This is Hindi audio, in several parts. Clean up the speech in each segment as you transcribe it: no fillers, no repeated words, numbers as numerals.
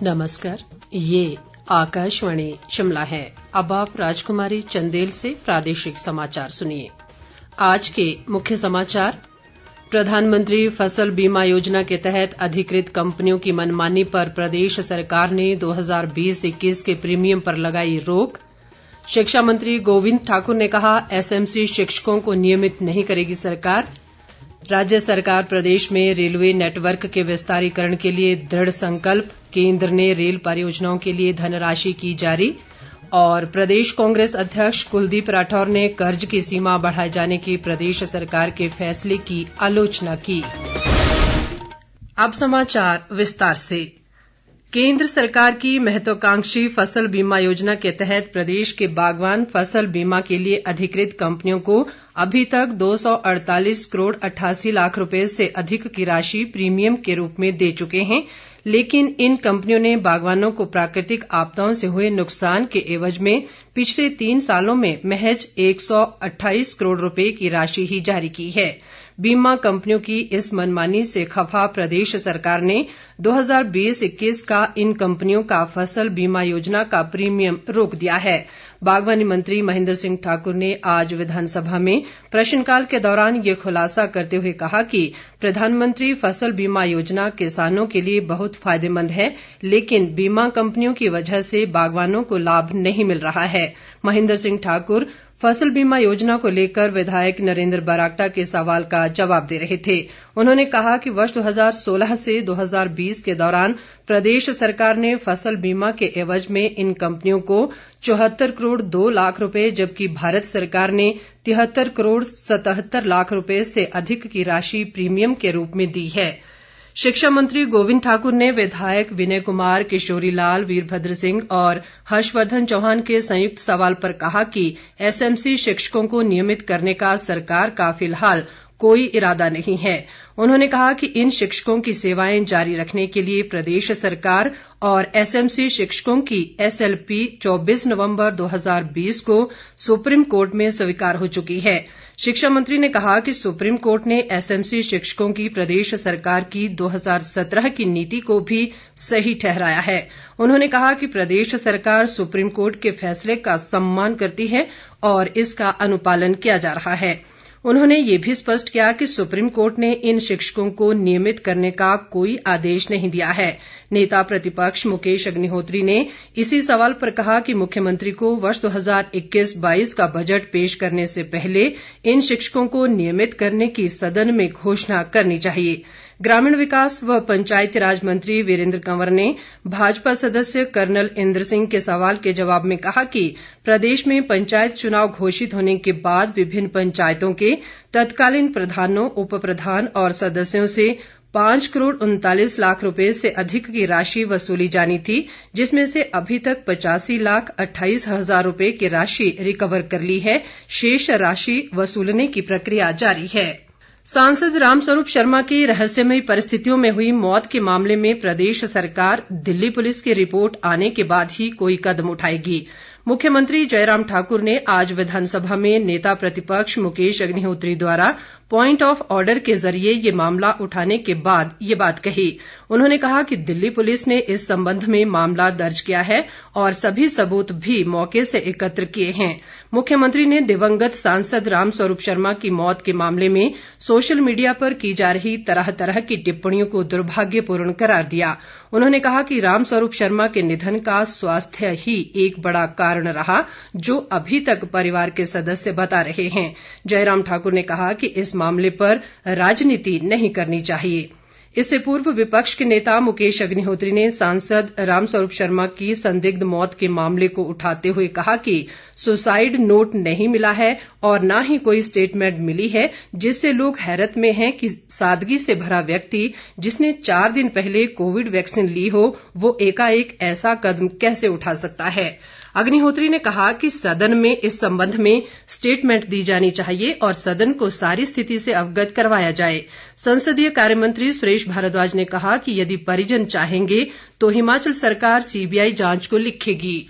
नमस्कार, ये आकाशवाणी शिमला है। अब आप राजकुमारी चंदेल से प्रादेशिक समाचार सुनिए। आज के मुख्य समाचार: प्रधानमंत्री फसल बीमा योजना के तहत अधिकृत कंपनियों की मनमानी पर प्रदेश सरकार ने 2020-21 के प्रीमियम पर लगाई रोक। शिक्षा मंत्री गोविंद ठाकुर ने कहा, एसएमसी शिक्षकों को नियमित नहीं करेगी सरकार। राज्य सरकार प्रदेश में रेलवे नेटवर्क के विस्तारीकरण के लिए दृढ़ संकल्प, केंद्र ने रेल परियोजनाओं के लिए धनराशि की जारी। और प्रदेश कांग्रेस अध्यक्ष कुलदीप राठौर ने कर्ज की सीमा बढ़ाए जाने के प्रदेश सरकार के फैसले की आलोचना की। अब समाचार विस्तार से। केंद्र सरकार की महत्वाकांक्षी फसल बीमा योजना के तहत प्रदेश के बागवान फसल बीमा के लिए अधिकृत कंपनियों को अभी तक 248 करोड़ 88 लाख रुपए से अधिक की राशि प्रीमियम के रूप में दे चुके हैं, लेकिन इन कंपनियों ने बागवानों को प्राकृतिक आपदाओं से हुए नुकसान के एवज में पिछले 3 सालों में महज 128 करोड़ रुपए की राशि ही जारी की है। बीमा कंपनियों की इस मनमानी से खफा प्रदेश सरकार ने 2020-21 का इन कंपनियों का फसल बीमा योजना का प्रीमियम रोक दिया है। बागवानी मंत्री महेंद्र सिंह ठाकुर ने आज विधानसभा में प्रश्नकाल के दौरान ये खुलासा करते हुए कहा कि प्रधानमंत्री फसल बीमा योजना किसानों के लिए बहुत फायदेमंद है, लेकिन बीमा कंपनियों की वजह से बागवानों को लाभ नहीं मिल रहा है। महेंद्र सिंह ठाकुर फसल बीमा योजना को लेकर विधायक नरेंद्र बरागटा के सवाल का जवाब दे रहे थे। उन्होंने कहा कि वर्ष 2016 से 2020 के दौरान प्रदेश सरकार ने फसल बीमा के एवज में इन कंपनियों को 74 करोड़ 2 लाख रुपए, जबकि भारत सरकार ने 73 करोड़ 77 लाख रुपए से अधिक की राशि प्रीमियम के रूप में दी है। शिक्षा मंत्री गोविंद ठाकुर ने विधायक विनय कुमार, किशोरी लाल, वीरभद्र सिंह और हर्षवर्धन चौहान के संयुक्त सवाल पर कहा कि एसएमसी शिक्षकों को नियमित करने का सरकार का फिलहाल कोई इरादा नहीं है। उन्होंने कहा कि इन शिक्षकों की सेवाएं जारी रखने के लिए प्रदेश सरकार और एसएमसी शिक्षकों की एसएलपी 24 नवंबर 2020 को सुप्रीम कोर्ट में स्वीकार हो चुकी है। शिक्षा मंत्री ने कहा कि सुप्रीम कोर्ट ने एसएमसी शिक्षकों की प्रदेश सरकार की 2017 की नीति को भी सही ठहराया है। उन्होंने कहा कि प्रदेश सरकार सुप्रीम कोर्ट के फैसले का सम्मान करती है और इसका अनुपालन किया जा रहा है। उन्होंने ये भी स्पष्ट किया कि सुप्रीम कोर्ट ने इन शिक्षकों को नियमित करने का कोई आदेश नहीं दिया है। नेता प्रतिपक्ष मुकेश अग्निहोत्री ने इसी सवाल पर कहा कि मुख्यमंत्री को वर्ष 2021-22 का बजट पेश करने से पहले इन शिक्षकों को नियमित करने की सदन में घोषणा करनी चाहिए। ग्रामीण विकास व पंचायती राज मंत्री वीरेंद्र कंवर ने भाजपा सदस्य कर्नल इंद्र सिंह के सवाल के जवाब में कहा कि प्रदेश में पंचायत चुनाव घोषित होने के बाद विभिन्न पंचायतों के तत्कालीन प्रधानों, उप प्रधान और सदस्यों से 5 करोड़ 39 लाख रुपए से अधिक की राशि वसूली जानी थी, जिसमें से अभी तक 85 लाख 28 हजार रुपए की राशि रिकवर कर ली है। शेष राशि वसूलने की प्रक्रिया जारी है। सांसद रामस्वरूप शर्मा की रहस्यमयी परिस्थितियों में हुई मौत के मामले में प्रदेश सरकार दिल्ली पुलिस की रिपोर्ट आने के बाद ही कोई कदम उठाएगी। मुख्यमंत्री जयराम ठाकुर ने आज विधानसभा में नेता प्रतिपक्ष मुकेश अग्निहोत्री द्वारा पॉइंट ऑफ ऑर्डर के जरिए ये मामला उठाने के बाद ये बात कही। उन्होंने कहा कि दिल्ली पुलिस ने इस संबंध में मामला दर्ज किया है और सभी सबूत भी मौके से एकत्र किए हैं। मुख्यमंत्री ने दिवंगत सांसद रामस्वरूप शर्मा की मौत के मामले में सोशल मीडिया पर की जा रही तरह तरह की टिप्पणियों को दुर्भाग्यपूर्ण करार दिया। उन्होंने कहा कि रामस्वरूप शर्मा के निधन का स्वास्थ्य ही एक बड़ा कारण रहा, जो अभी तक परिवार के सदस्य बता रहे हैं। जयराम ठाकुर ने कहा कि इस मामले पर राजनीति नहीं करनी चाहिए। इससे पूर्व विपक्ष के नेता मुकेश अग्निहोत्री ने सांसद रामस्वरूप शर्मा की संदिग्ध मौत के मामले को उठाते हुए कहा कि सुसाइड नोट नहीं मिला है और न ही कोई स्टेटमेंट मिली है, जिससे लोग हैरत में हैं कि सादगी से भरा व्यक्ति जिसने 4 दिन पहले कोविड वैक्सीन ली हो, वो एकाएक ऐसा कदम कैसे उठा सकता है। अग्निहोत्री ने कहा कि सदन में इस संबंध में स्टेटमेंट दी जानी चाहिए और सदन को सारी स्थिति से अवगत करवाया जाए। संसदीय कार्य मंत्री सुरेश भारद्वाज ने कहा कि यदि परिजन चाहेंगे तो हिमाचल सरकार सीबीआई जांच को लिखेगी।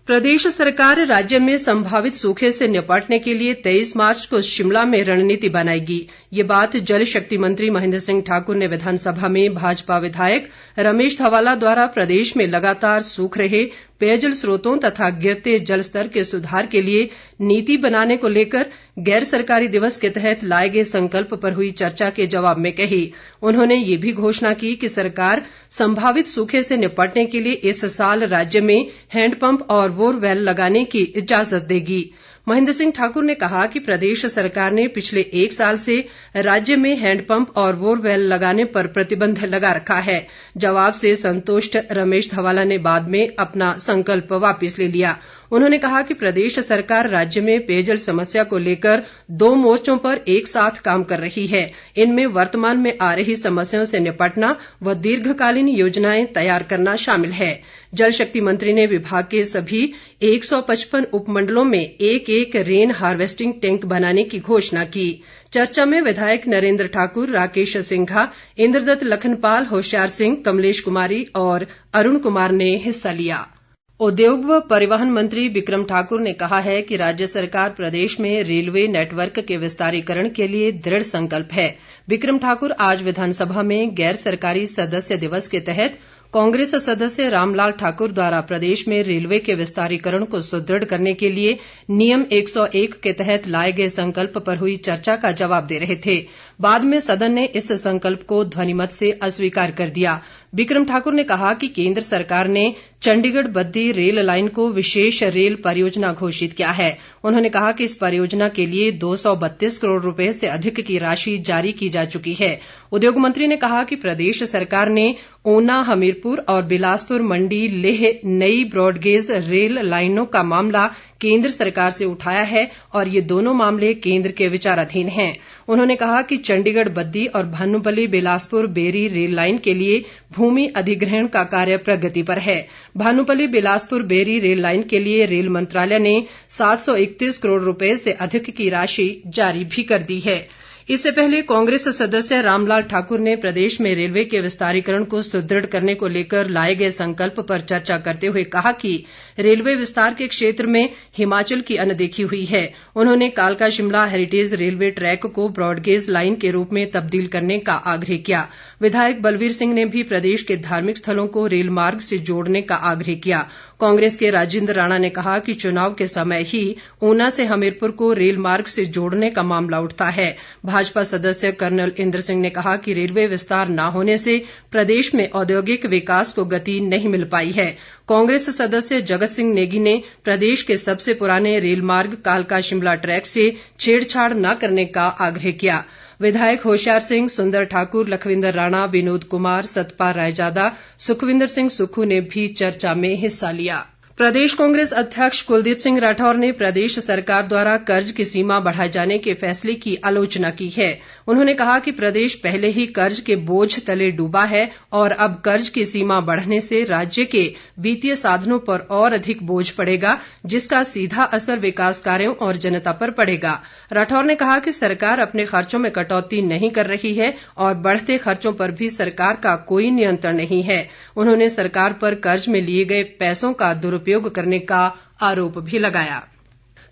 प्रदेश सरकार राज्य में संभावित सूखे से निपटने के लिए 23 मार्च को शिमला में रणनीति बनाएगी। ये बात जल शक्ति मंत्री महेंद्र सिंह ठाकुर ने विधानसभा में भाजपा विधायक रमेश धवाला द्वारा प्रदेश में लगातार सूख रहे पेयजल स्रोतों तथा गिरते जल स्तर के सुधार के लिए नीति बनाने को लेकर गैर सरकारी दिवस के तहत लाए गए संकल्प पर हुई चर्चा के जवाब में कही। उन्होंने ये भी घोषणा की कि सरकार संभावित सूखे से निपटने के लिए इस साल राज्य में हैंडपंप और बोरवेल लगाने की इजाजत देगी। महेंद्र सिंह ठाकुर ने कहा कि प्रदेश सरकार ने पिछले 1 साल से राज्य में हैंडपंप और बोरवेल लगाने पर प्रतिबंध लगा रखा है। जवाब से संतुष्ट रमेश धवाला ने बाद में अपना संकल्प वापस ले लिया। उन्होंने कहा कि प्रदेश सरकार राज्य में पेयजल समस्या को लेकर 2 मोर्चों पर एक साथ काम कर रही है। इनमें वर्तमान में आ रही समस्याओं से निपटना व दीर्घकालीन योजनाएं तैयार करना शामिल है। जल शक्ति मंत्री ने विभाग के सभी 155 उपमंडलों में एक रेन हार्वेस्टिंग टैंक बनाने की घोषणा की। चर्चा में विधायक नरेंद्र ठाकुर, राकेश सिंघा, इंद्रदत्त लखनपाल, होशियार सिंह, कमलेश कुमारी और अरुण कुमार ने हिस्सा लिया। उद्योग व परिवहन मंत्री बिक्रम ठाकुर ने कहा है कि राज्य सरकार प्रदेश में रेलवे नेटवर्क के विस्तारीकरण के लिए दृढ़ संकल्प है। बिक्रम ठाकुर आज विधानसभा में गैर सरकारी सदस्य दिवस के तहत कांग्रेस सदस्य रामलाल ठाकुर द्वारा प्रदेश में रेलवे के विस्तारीकरण को सुदृढ़ करने के लिए नियम 101 के तहत लाए गए संकल्प पर हुई चर्चा का जवाब दे रहे थे। बाद में सदन ने इस संकल्प को ध्वनिमत से अस्वीकार कर दिया। बिक्रम ठाकुर ने कहा कि केंद्र सरकार ने चंडीगढ़ बद्दी रेल लाइन को विशेष रेल परियोजना घोषित किया है। उन्होंने कहा कि इस परियोजना के लिए 232 करोड़ रुपए से अधिक की राशि जारी की जा चुकी है। उद्योग मंत्री ने कहा कि प्रदेश सरकार ने ऊना, हमीरपुर और बिलासपुर मंडी लेह नई ब्रॉडगेज रेल लाइनों का मामला केंद्र सरकार से उठाया है और ये दोनों मामले केंद्र के विचाराधीन हैं। उन्होंने कहा कि चंडीगढ़ बद्दी और भानुपल्ली बिलासपुर बेरी रेल लाइन के लिए भूमि अधिग्रहण का कार्य प्रगति पर है। भानुपल्ली बिलासपुर बेरी रेल लाइन के लिए रेल मंत्रालय ने 731 करोड़ रुपए से अधिक की राशि जारी भी कर दी है। इससे पहले कांग्रेस सदस्य रामलाल ठाकुर ने प्रदेश में रेलवे के विस्तारीकरण को सुदृढ़ करने को लेकर लाए गए संकल्प पर चर्चा करते हुए कहा कि रेलवे विस्तार के क्षेत्र में हिमाचल की अनदेखी हुई है। उन्होंने कालका शिमला हेरिटेज रेलवे ट्रैक को ब्रॉडगेज लाइन के रूप में तब्दील करने का आग्रह किया। विधायक बलवीर सिंह ने भी प्रदेश के धार्मिक स्थलों को रेल मार्ग से जोड़ने का आग्रह किया। कांग्रेस के राजेंद्र राणा ने कहा कि चुनाव के समय ही ऊना से हमीरपुर को रेल मार्ग से जोड़ने का मामला उठता है। भाजपा सदस्य कर्नल इंद्र सिंह ने कहा कि रेलवे विस्तार न होने से प्रदेश में औद्योगिक विकास को गति नहीं मिल पाई है। कांग्रेस सदस्य जगत सिंह नेगी ने प्रदेश के सबसे पुराने रेल मार्ग कालका शिमला ट्रैक से छेड़छाड़ न करने का आग्रह किया। विधायक होशियार सिंह, सुंदर ठाकुर, लखविंदर राणा, विनोद कुमार, सतपाल रायजादा, सुखविंदर सिंह सुक्खू ने भी चर्चा में हिस्सा लिया। प्रदेश कांग्रेस अध्यक्ष कुलदीप सिंह राठौर ने प्रदेश सरकार द्वारा कर्ज की सीमा बढ़ाए जाने के फैसले की आलोचना की है। उन्होंने कहा कि प्रदेश पहले ही कर्ज के बोझ तले डूबा है और अब कर्ज की सीमा बढ़ने से राज्य के वित्तीय साधनों पर और अधिक बोझ पड़ेगा, जिसका सीधा असर विकास कार्यों और जनता पर पड़ेगा। राठौर ने कहा कि सरकार अपने खर्चों में कटौती नहीं कर रही है और बढ़ते खर्चों पर भी सरकार का कोई नियंत्रण नहीं है। उन्होंने सरकार पर कर्ज में लिए गए पैसों का दुरुपयोग करने का आरोप भी लगाया।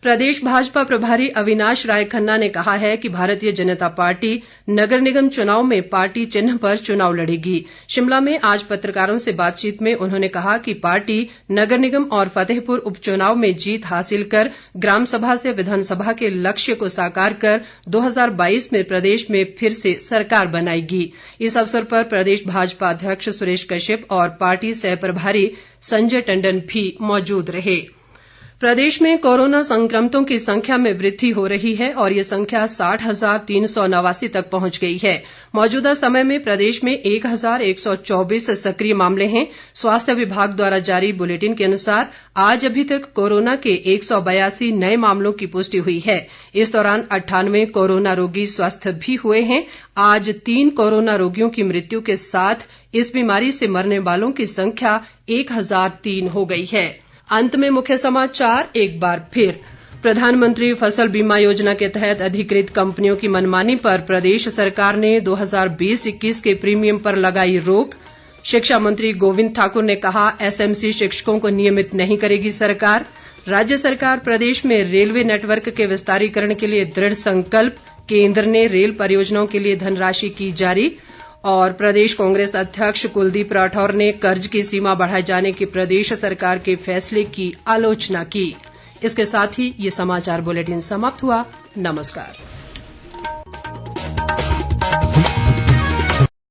प्रदेश भाजपा प्रभारी अविनाश राय खन्ना ने कहा है कि भारतीय जनता पार्टी नगर निगम चुनाव में पार्टी चिन्ह पर चुनाव लड़ेगी। शिमला में आज पत्रकारों से बातचीत में उन्होंने कहा कि पार्टी नगर निगम और फतेहपुर उपचुनाव में जीत हासिल कर ग्राम सभा से विधानसभा के लक्ष्य को साकार कर 2022 में प्रदेश में फिर से सरकार बनाएगी। इस अवसर पर प्रदेश भाजपा अध्यक्ष सुरेश कश्यप और पार्टी सह प्रभारी संजय टंडन भी मौजूद रहे। प्रदेश में कोरोना संक्रमितों की संख्या में वृद्धि हो रही है और ये संख्या 60,389 तक पहुंच गई है। मौजूदा समय में प्रदेश में 1,124 सक्रिय मामले हैं। स्वास्थ्य विभाग द्वारा जारी बुलेटिन के अनुसार आज अभी तक कोरोना के 182 नए मामलों की पुष्टि हुई है। इस दौरान 98 कोरोना रोगी स्वस्थ भी हुए हैं। आज 3 कोरोना रोगियों की मृत्यु के साथ इस बीमारी से मरने वालों की संख्या 1003 हो गई है। अंत में मुख्य समाचार एक बार फिर। प्रधानमंत्री फसल बीमा योजना के तहत अधिकृत कंपनियों की मनमानी पर प्रदेश सरकार ने 2020-21 के प्रीमियम पर लगाई रोक। शिक्षा मंत्री गोविंद ठाकुर ने कहा एसएमसी शिक्षकों को नियमित नहीं करेगी सरकार। राज्य सरकार प्रदेश में रेलवे नेटवर्क के विस्तारीकरण के लिए दृढ़ संकल्प। केंद्र ने रेल परियोजनाओं के लिए धनराशि की जारी। और प्रदेश कांग्रेस अध्यक्ष कुलदीप राठौर ने कर्ज की सीमा बढ़ाए जाने के प्रदेश सरकार के फैसले की आलोचना की। इसके साथ ही ये समाचार बुलेटिन समाप्त हुआ। नमस्कार।